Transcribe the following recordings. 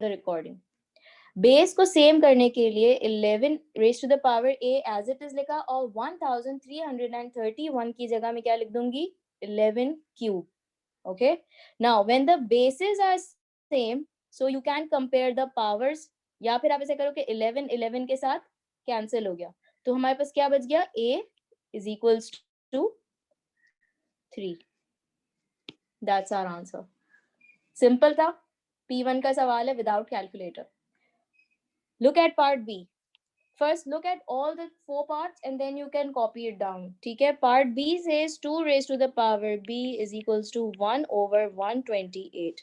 the recording. बेस को same करने के लिए 11 raise to the power a as it is लिखा और 1331 की जगह में क्या लिख दूंगी 11 cube. Okay, now when the bases are same, so you can compare the powers. या फिर आप ऐसे करो कि 11 11 के साथ कैंसिल हो गया, तो हमारे पास क्या बच गया, a is equals to 3. That's our answer. Simple था. P1 का सवाल है without calculator. Look at part B. First look at all the 4 parts and then you can copy it down. ठीक है. Part B says 2 raised to the power b is equals to 1 over 128.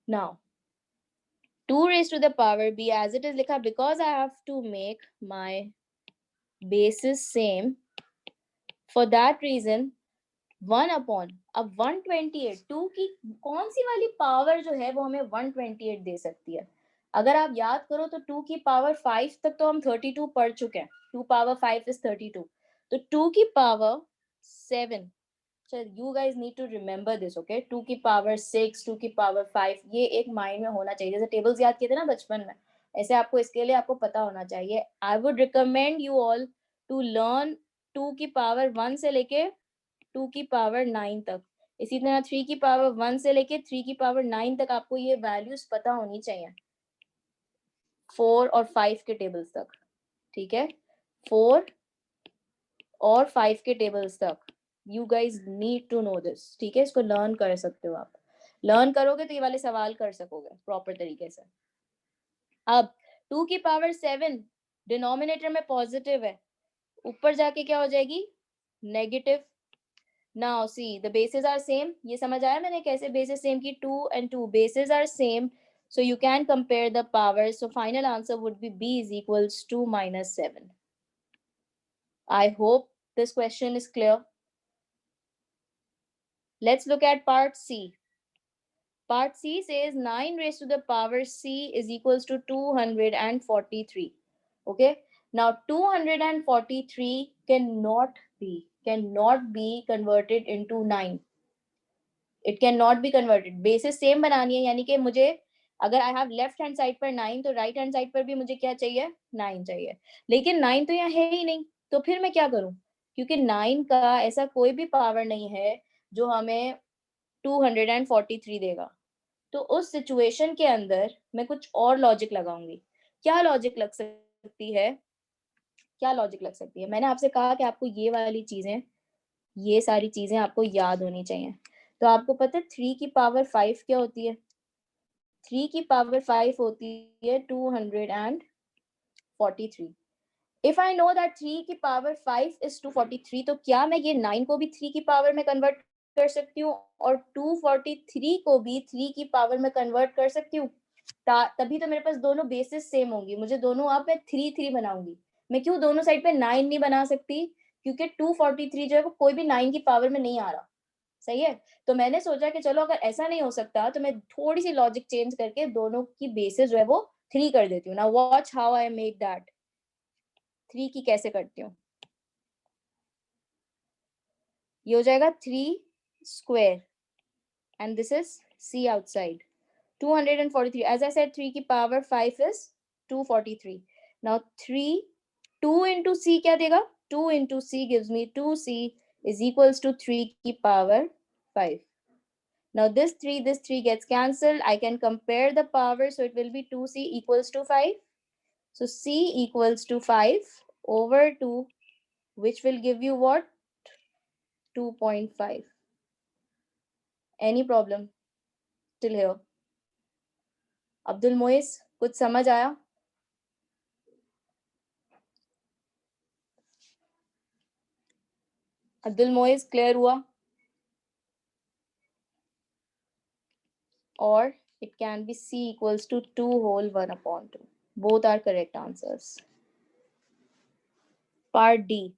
Now 2 raised to the power b as it is likha, because I have to make my bases same, for that reason 1 upon, अब 128 2 की कौन सी वाली power जो है वो हमें 128 दे सकती है. अगर आप याद करो तो 2 की पावर 5 तक तो हम 32 पढ़ चुके हैं. 2 पावर 5 is 32. तो 2 की power 7. So you guys need to remember this, okay? 2 की पावर 6, 2 की पावर 5, ये एक माइंड में होना चाहिए. जैसे टेबल्स याद किए थे ना बचपन में, ऐसे आपको इसके लिए आपको पता होना चाहिए. I would recommend you all to learn 2 की पावर 1 से लेके 2 की पावर 9 तक. इसी तरह 3 की पावर 1 से लेके 3 की पावर 9 तक आपको ये वैल्यूज पता होनी चाहिए. 4 और 5 के टेबल्स तक. ठीक है, 4 और 5 के टेबल्स तक. You guys need to know this. ठीक है, इसको लर्न कर सकते हो आप. लर्न करोगे तो ये वाले सवाल कर सकोगे प्रॉपर तरीके से. अब 2 की पावर 7 डिनोमिनेटर में पॉजिटिव है, ऊपर जाके क्या हो जाएगी negative. Now see the bases are same. ये समझ आया मैंने कैसे बेसिस सेम की. 2 and 2 bases are same, so you can compare the powers. So final answer would be b is equals to minus 7. I hope this question is clear. Let's look at part C. Part C says 9 raised to the power c is equals to 243. Okay, now 243 cannot be converted into 9. It cannot be converted. Basis same बनानी है, यानी कि मुझे अगर I have left hand side पर 9 तो right hand side पर भी मुझे क्या चाहिए 9 चाहिए. लेकिन 9 तो यहाँ है ही नहीं, तो फिर मैं क्या करूं, क्योंकि 9 का ऐसा कोई भी पावर नहीं है जो हमें 243 देगा. तो उस सिचुएशन के अंदर मैं कुछ और लॉजिक लगाऊंगी. क्या लॉजिक लग सकती है, क्या लॉजिक लग सकती है. मैंने आपसे कहा कि आपको ये वाली चीजें, ये सारी चीजें आपको याद होनी चाहिए. तो आपको पता है 3 की पावर 5 क्या होती है. 3 की पावर 5 होती है 243. इफ आई नो दैट 3 की पावर 5 इज 243, तो क्या मैं ये 9 को भी 3 की पावर में कन्वर्ट कर सकती हूँ और 243 को भी 3 की पावर में कन्वर्ट कर सकती हूँ. तभी तो मेरे पास दोनों बेसिस सेम होंगी. मुझे दोनों आप मैं 3 3 बनाऊंगी. मैं क्यों दोनों साइड पे 9 नहीं बना सकती, क्योंकि 243 जो है वो कोई भी 9 की पावर में नहीं आ रहा. सही है. तो मैंने सोचा कि चलो अगर ऐसा नहीं हो सकता तो मैं थोड़ी सी लॉजिक चेंज करके दोनों की बेसिस जो है वो 3 कर देती हूँ. Now watch how I make that. 3 की कैसे करती हूँ. ये हो जाएगा 3 square and this is c outside 243. as I said 3 की power 5 is 243. now 3 2 into c क्या देगा, 2 into c gives me 2c is equals to 3 की power 5. Now this 3 gets cancelled. I can compare the power, so it will be 2c equals to 5. So c equals to 5 over 2, which will give you what, 2.5. Any problem till here? Abdul Mois, कुछ समझ आया? Abdul Mois, clear हुआ? Or it can be c equals to 2 whole 1 upon 2. Both are correct answers. Part D.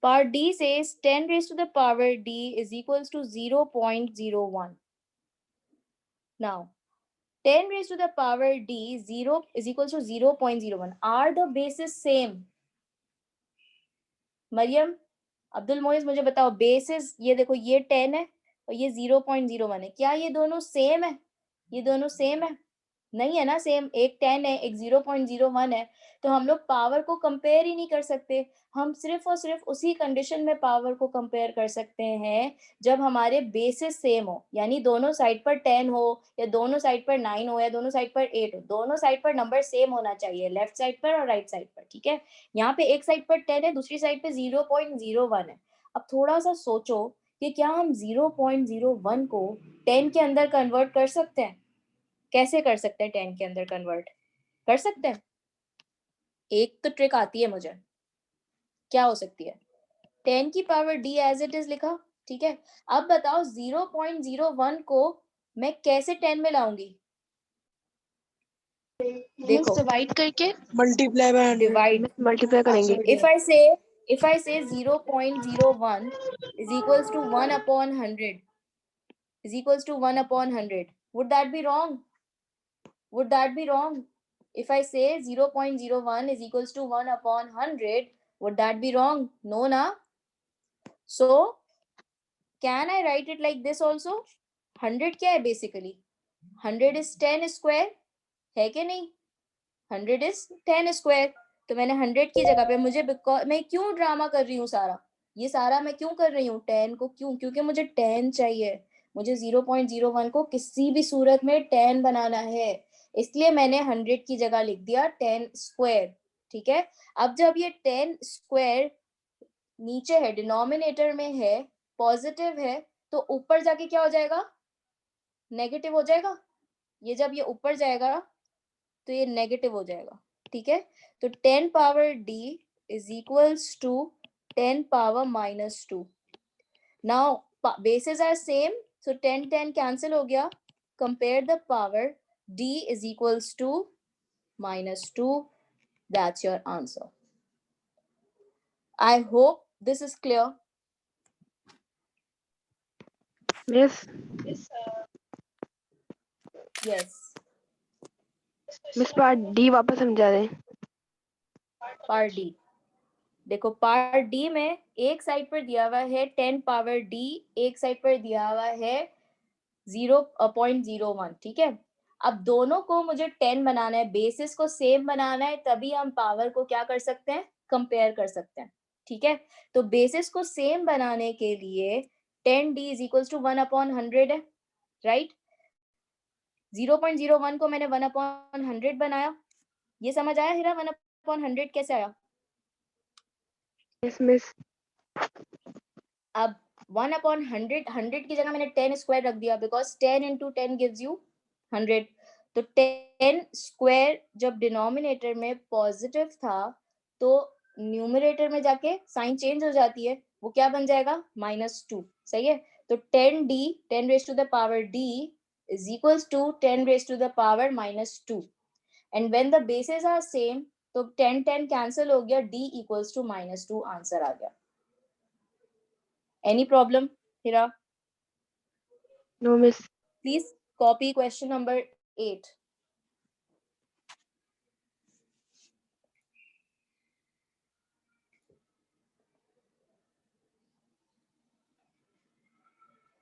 Part D says 10 raised to the power d is equals to 0.01. Now 10 raised to the power d 0 is equals to 0.01. Are the bases same? Maryam, Abdul Moiz मुझे बताओ, basis ये देखो ये 10 है और ये 0.01 है, क्या ये दोनों सेम है? ये दोनों सेम है? नहीं है ना सेम, एक 10 है एक 0.01 है, तो हम लोग पावर को कंपेयर ही नहीं कर सकते। हम सिर्फ और सिर्फ उसी कंडीशन में पावर को कंपेयर कर सकते हैं जब हमारे बेसिस सेम हो, यानी दोनों साइड पर 10 हो या दोनों साइड पर 9 हो या दोनों साइड पर 8 हो, दोनों साइड पर नंबर सेम होना चाहिए, लेफ्ट साइड पर और राइट साइड पर। ठीक है, यहाँ पे एक साइड पर 10 है, दूसरी साइड पे 0.01 है। अब थोड़ा सा सोचो कि क्या हम 0.01 को 10 के अंदर कन्वर्ट कर सकते हैं? कैसे कर सकते हैं 10 के अंदर कन्वर्ट? कर सकते हैं? एक तो ट्रिक आती है मुझे, क्या हो सकती है? 10 की power d as it is लिखा, ठीक है। अब बताओ 0.01 को मैं कैसे 10 में लाऊंगी? देखो डिवाइड करके मल्टीप्लाई बाय 100। डिवाइड, मल्टीप्लाई करेंगे। if I say 0.01 is equals to 1 upon 100 is equals to 1 upon 100, would that be wrong? Would that be wrong? If I say 0.01 is equals to 1 upon 100, would that be wrong? No, na? So, can I write it like this also? 100 क्या है basically? 100 is 10 square, है कि नहीं? 100 is 10 square. तो मैंने 100 की जगह पे मुझे मैं क्यों ड्रामा कर रही हूँ सारा? ये सारा मैं क्यों कर रही हूँ 10 को? क्यों? क्योंकि मुझे 10 चाहिए, मुझे 0.01 को किसी भी सूरत में 10 बनाना है, इसलिए मैंने 100 की जगह लिख दिया 10 स्क्वायर। ठीक है, अब जब ये 10 स्क्वायर नीचे है, डिनोमिनेटर में है, पॉजिटिव है, तो ऊपर जाके क्या हो जाएगा? नेगेटिव हो जाएगा। ये जब ये ऊपर जाएगा तो ये नेगेटिव हो जाएगा। ठीक है, तो 10 power d is equals to 10 power minus 2. Now bases are same, so 10 cancel हो गया, compare the power, d is equals to minus 2. That's your answer. I hope this is clear. Miss Yes, miss part D वापस समझा दें। Part D. देखो part D में एक side पर दिया हुआ है 10 पावर d, एक साइड पर दिया हुआ है 0.01। ठीक है, अब दोनों को मुझे 10 बनाना है, बेसिस को सेम बनाना है, तभी हम पावर को क्या कर सकते हैं? कंपेयर कर सकते हैं। ठीक है, तो बेसिस को सेम बनाने के लिए 10d is equals to 1 upon 100 है, राइट? 0.01 को मैंने 1 अपॉन 100 बनाया, ये समझ आया हीरा? 1 अपॉन 100 कैसे आया? Yes miss. अब 1 अपॉन 100, 100 की जगह मैंने 10 स्क्वायर रख दिया, बिकॉज 10 इंटू 10 गिव्स यू 100। तो 10 स्क्वायर जब डिनोमिनेटर में पॉजिटिव था तो न्यूमरेटर में जाके साइन चेंज हो जाती है, वो क्या बन जाएगा? -2। सही है, तो 10d 10 raise to the power d is equals to 10 raised to the power -2, and when the bases are same तो 10 कैंसिल हो गया, d equals to -2 आंसर आ गया। Any problem, Hira? No miss. Please copy question number 8.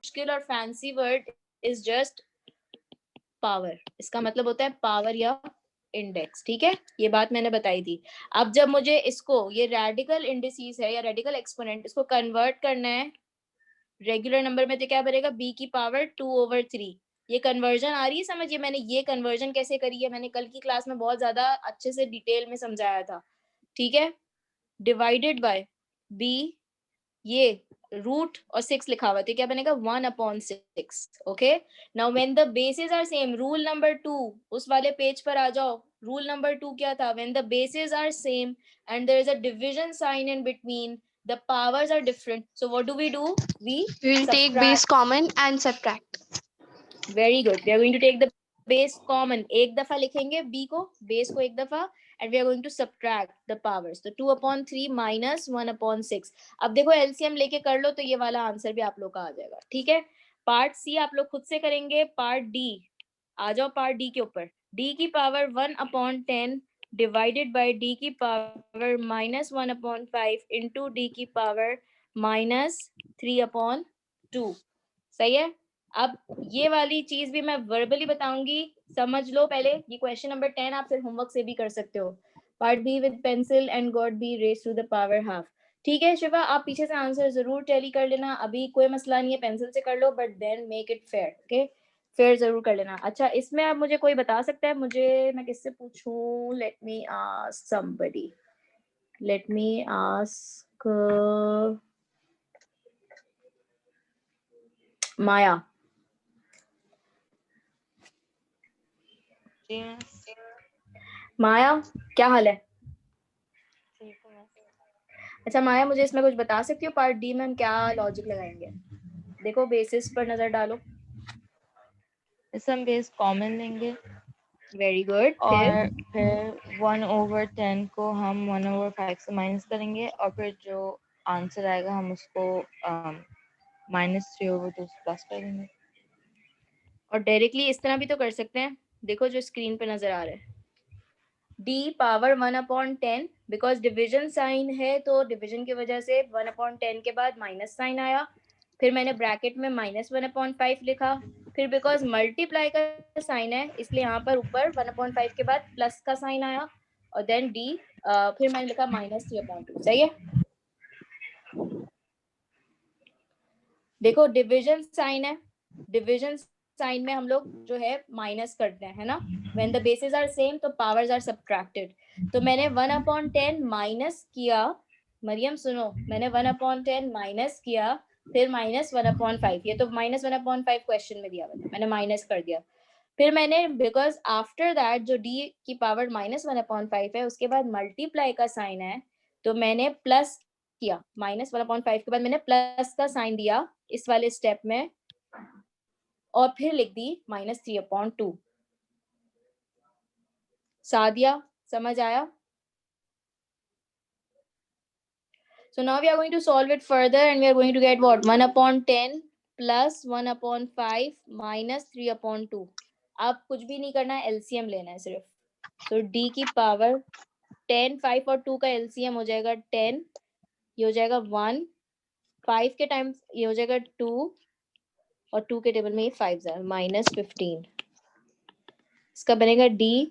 मुश्किल और fancy word is just power. इसका मतलब होता है पावर या इंडेक्स। ठीक है, ये बात मैंने बताई थी। अब जब मुझे इसको, ये रेडिकल इंडिसेस है या रेडिकल एक्सपोनेंट, इसको कन्वर्ट करना है रेगुलर नंबर में, तो क्या बनेगा? b की पावर 2/3। ये कन्वर्जन आ रही है समझ? ये मैंने ये कन्वर्जन कैसे करी है, मैंने कल की क्लास में बहुत ज्यादा अच्छे से डिटेल में समझाया था। ठीक है, डिवाइडेड बाय b, ये रूट और 6 लिखा हुआ, तो क्या बनेगा? 1/6। Okay, now when the bases are same, rule number 2 उस वाले पेज पर आ जाओ। रूल नंबर 2 क्या था? When the bases are same and there is a division sign in between, the powers are different, so what do? We will take base subtract. common and subtract. Very good, we are going to take the base common, एक दफा लिखेंगे b को, base को एक दफा, and we are going to subtract the powers, तो 2/3 minus 1/6। अब देखो एलसीएम लेके कर लो तो ये वाला आंसर भी आप लोग का आ जाएगा। ठीक है, पार्ट सी आप लोग खुद से करेंगे, पार्ट डी आ जाओ। पार्ट डी के ऊपर, d की पावर 1/10 डिवाइडेड बाय d की पावर -1/5 इंटू d की पावर -3/2। सही है, अब ये वाली चीज भी मैं वर्बली बताऊंगी, समझ लो पहले। ये क्वेश्चन नंबर 10 आप फिर होमवर्क से भी कर सकते हो। Part B with pencil and got B raise to the power half. ठीक है शिवा, आप पीछे से आंसर जरूर टैली कर लेना, अभी कोई मसला नहीं है, पेंसिल से कर लो, but then make it fair. Okay, fair जरूर कर लेना। अच्छा, इसमें अब मुझे कोई बता सकता है, मुझे मैं किससे पूछूं? Let me ask somebody, let me ask Maya. जी मिस, माया क्या हाल है? ठीक है मिस। अच्छा माया, मुझे इसमें कुछ बता सकती हो पार्ट डी में हम क्या लॉजिक लगाएंगे? देखो बेसिस पर नजर डालो। इस हम बेस कॉमन लेंगे वेरी गुड। और फिर 1/10 को हम 1/5 से माइनस करेंगे और फिर जो आंसर आएगा हम उसको -3/2 से प्लस करेंगे। और डायरेक्टली इस तरह भी तो कर सकते हैं, देखो जो स्क्रीन पे नजर आ रहा है, d power 1/10, because division sign है तो डिविजन की वजह से 1/10 के बाद माइनस साइन आया, फिर मैंने ब्रैकेट में -1/5 लिखा, फिर बिकॉज मल्टीप्लाई का साइन है इसलिए यहाँ पर ऊपर 1/5 के बाद प्लस का साइन आया, और देन d फिर मैंने लिखा -3/2। सही है? देखो डिविजन साइन है, डिविजन साइन में हम लोग जो है माइनस करते हैं, है ना? When the bases are same तो पावर्स आर सब्ट्रैक्टेड। तो मैंने 1/10 माइनस किया, मरियम सुनो, मैंने 1/10 माइनस किया, फिर -1/5, ये तो -1/5 क्वेश्चन में दिया हुआ था, मैंने माइनस कर दिया। फिर मैंने बिकॉज आफ्टर दैट जो d की पावर -1/5 है उसके बाद मल्टीप्लाई का साइन है, तो मैंने प्लस किया, -1/5 के बाद मैंने प्लस का साइन दिया इस वाले स्टेप में, और फिर लिख दी -3/2। सादिया समझ आया? So now we are going to solve it further and we are going to get what? 1/10 plus 1/5 minus 3/2। अब कुछ भी नहीं करना है, एलसीएम लेना है सिर्फ। तो d की पावर 10, 5 और 2 का एलसीएम हो जाएगा 10, ये हो जाएगा 1, 5 के टाइम ये हो जाएगा 2, और 2 के टेबल में ये 5 -15। इसका बनेगा d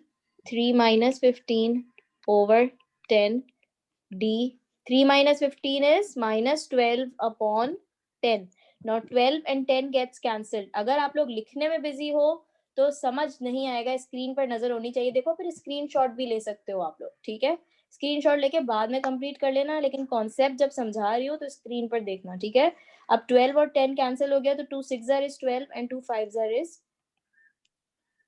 3 - 15 over 10, d 3 - 15 is -12/10। Now 12 and 10 gets cancelled। अगर आप लोग लिखने में बिजी हो तो समझ नहीं आएगा, स्क्रीन पर नजर होनी चाहिए। देखो फिर स्क्रीनशॉट भी ले सकते हो आप लोग, ठीक है? स्क्रीनशॉट लेके बाद में कंप्लीट कर लेना, लेकिन कॉन्सेप्ट जब समझा रही हो तो स्क्रीन पर देखना, ठीक है? अब 12 और 10 कैंसिल हो गया तो 2 6 is 12 and 2 5 is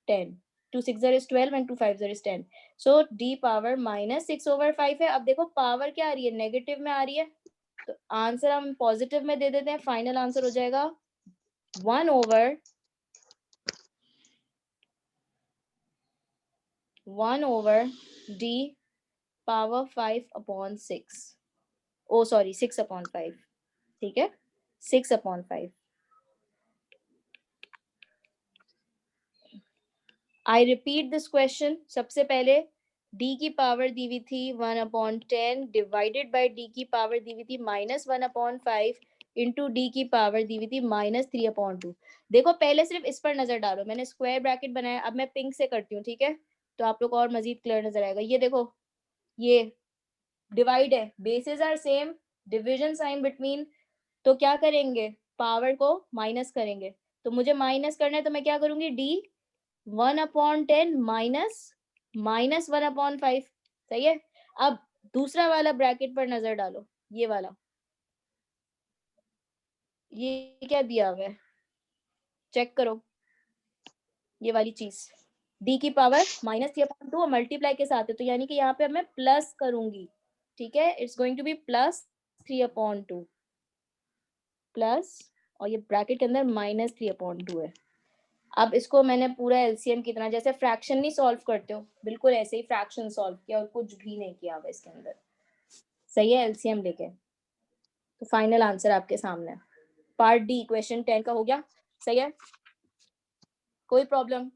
10। 2 6 is 12 and 2 5 is 10। So d power -6/5 है। अब देखो पावर क्या आ रही है, नेगेटिव में आ रही है, तो आंसर हम पॉजिटिव में दे देते हैं। फाइनल आंसर हो जाएगा 1/1 d पावर 5/6। ओ सॉरी 6/5, ठीक है? 6/5। I repeat this question. सबसे पहले d की पावर दी हुई थी 1/10 डिवाइडेड बाय d की पावर दी हुई थी -1/5 इंटू d की पावर दी हुई थी -3/2। देखो पहले सिर्फ इस पर नजर डालो, मैंने स्क्वायर ब्रैकेट बनाया, अब मैं पिंक से करती हूँ, ठीक है? तो आप लोग और मजीद क्लियर नजर आएगा। ये देखो, ये डिवाइड है, bases are same, division sign between, तो क्या करेंगे, पावर को माइनस करेंगे। तो मुझे माइनस करना है तो मैं क्या करूंगी, d 1/10 -1/5। सही है? अब दूसरा वाला ब्रैकेट पर नजर डालो, ये वाला, ये क्या दिया हुआ है, चेक करो, ये वाली चीज d की पावर -3/2 और मल्टीप्लाई के साथ है, तो यानी कि यहाँ पे मैं प्लस करूंगी, ठीक है? It's going to be +3/2 plus, और ये ब्रैकेट के अंदर -3/2 है। अब इसको मैंने पूरा एलसीएम की तरह, जैसे फ्रैक्शन नहीं सॉल्व करते हो, बिल्कुल ऐसे ही फ्रैक्शन सॉल्व किया और कुछ भी नहीं किया हुआ इसके अंदर। सही है? एलसीएम लेके तो फाइनल आंसर आपके सामने है। पार्ट डी क्वेश्चन 10 का हो गया। सही है? कोई प्रॉब्लम?